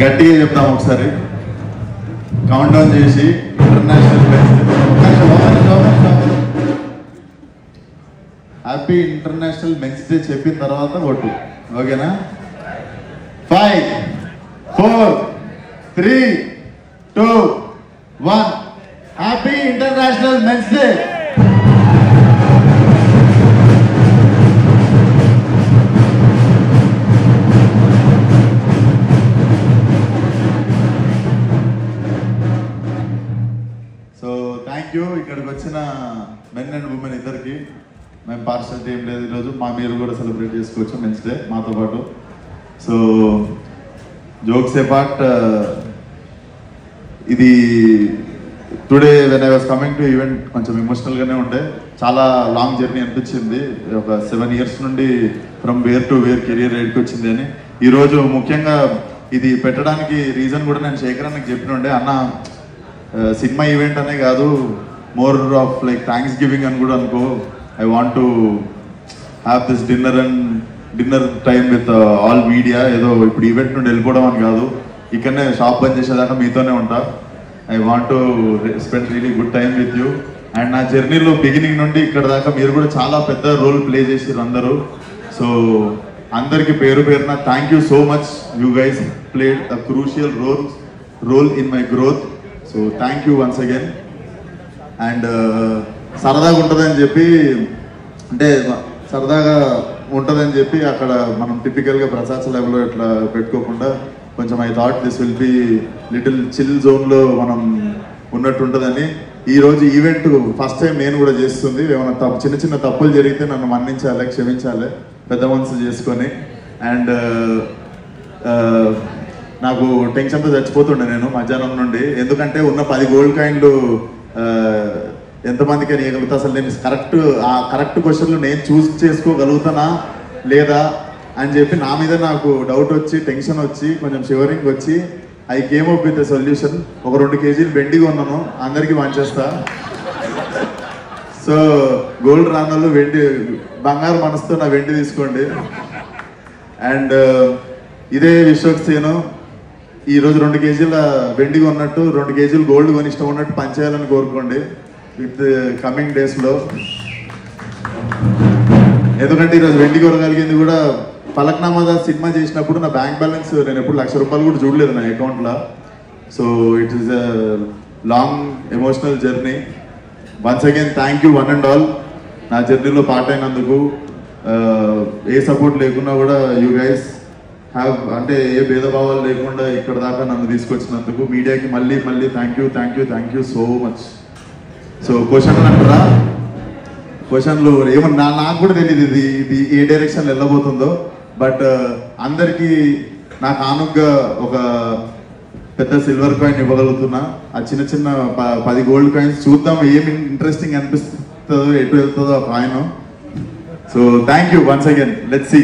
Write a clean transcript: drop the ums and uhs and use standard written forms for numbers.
గట్టిగా చెప్తాం ఒకసారి కౌంట్ డౌన్ చేసి international happy international men's day చెప్పిన తర్వాత ఓటు. ఓకేనా? 5 4 3 2 1 happy international men's day. So thank you. ఇక్కడికి వచ్చిన మెన్ అండ్ ఉమెన్ ఇద్దరికి మేము పార్షాలిటీ ఏం లేదు. ఈరోజు మీరు కూడా సెలబ్రేట్ చేసుకోవచ్చు మెన్స్ డే మాతో పాటు. సో జోక్స్ అపార్ట్, ఇది today when I was coming to event కొంచెం ఎమోషనల్గానే ఉండే. చాలా లాంగ్ జర్నీ అనిపించింది. ఒక 7 years నుండి from where to where career రేట్కి వచ్చింది అని. ఈరోజు ముఖ్యంగా ఇది పెట్టడానికి రీజన్ కూడా నేను శేఖర్ అన్నకి చెప్పిన ఉండే, అన్న సినిమా ఈవెంట్ అనే కాదు, more of like thanks giving అని కూడా అనుకో. I want to have this dinner time with all media. ఏదో ఇప్పుడు ఈవెంట్ నుండి వెళ్ళిపోవడం అని కాదు, ఇక్కడనే షాప్ బంద్ చేసేదాకా మీతోనే ఉంటా. I want to spend really good time with you. And నా జర్నీలో బిగినింగ్ నుండి ఇక్కడ దాకా మీరు కూడా చాలా పెద్ద రోల్ ప్లే చేసారు అందరూ. సో అందరికీ పేరు పేరున thank you so much. You guys played a crucial role in my growth. So thank you once again. And సరదాగా ఉంటుందని చెప్పి, అంటే సరదాగా ఉంటుందని చెప్పి అక్కడ మనం టిపికల్గా ప్రసాద్ లెవెల్లో ఇట్లా పెట్టుకోకుండా కొంచెం I thought this will be little chill జోన్లో మనం ఉన్నట్టు ఉంటుందని. ఈరోజు ఈవెంట్ ఫస్ట్ టైం నేను కూడా చేస్తుంది. ఏమైనా చిన్న చిన్న తప్పులు జరిగితే నన్ను మన్నించాలి, క్షమించాలి, పెద్ద మనసు చేసుకొని. అండ్ నాకు టెన్షన్తో చచ్చిపోతుండే నేను మధ్యాహ్నం నుండి. ఎందుకంటే ఉన్న 10 gold కాయిన్లు ఎంతమందికి అని ఇవ్వగలుగుతా, అసలు నేను కరెక్ట్ క్వశ్చన్లు నేను చూస్ చేసుకోగలుగుతానా లేదా అని చెప్పి నా మీద నాకు డౌట్ వచ్చి, టెన్షన్ వచ్చి, కొంచెం షివరింగ్ వచ్చి I came up with a solution. ఒక 2 kg వెండి కొన్నాను, అందరికీ పంచేస్తా. సో గోల్డ్ రానోళ్ళు వెండి, బంగారు మనసుతో నా వెండి తీసుకోండి. అండ్ ఇదే విశ్వక్సేను ఈరోజు 2 kg వెండి కొన్నట్టు 2 kg గోల్డ్ కొని ఇష్టం ఉన్నట్టు పనిచేయాలని కోరుకోండి విత్ కమింగ్ డేస్లో. ఎందుకంటే ఈరోజు వెండి కొనగలిగింది కూడా ఫలక్నామా సినిమా చేసినప్పుడు నా బ్యాంక్ బ్యాలెన్స్ నేను ఎప్పుడు ₹1,00,000 కూడా చూడలేదు నా అకౌంట్లో. So it is a long emotional journey. Once again thank you one and all. నా జర్నీలో పార్ట్ అయినందుకు. ఏ సపోర్ట్ లేకున్నా కూడా యూ గైస్ హ్యావ్, అంటే ఏ భేదభావాలు లేకుండా ఇక్కడ దాకా నన్ను తీసుకొచ్చినందుకు మీడియాకి మళ్ళీ thank you so much. So క్వశ్చన్లు అంటారా? క్వశ్చన్లు ఏమన్నా నాకు కూడా తెలియదు ఇది ఏ డైరెక్షన్ వెళ్ళబోతుందో. బట్ అందరికీ నాకు ఆనుగ్గా ఒక పెద్ద సిల్వర్ కాయిన్ ఇవ్వగలుగుతున్నా. ఆ చిన్న 10 gold coins చూద్దాం ఏమి ఇంట్రెస్టింగ్ అనిపిస్తుందో, ఎటు వెళ్తుందో ఆ coin. So thank you once again. Let's see.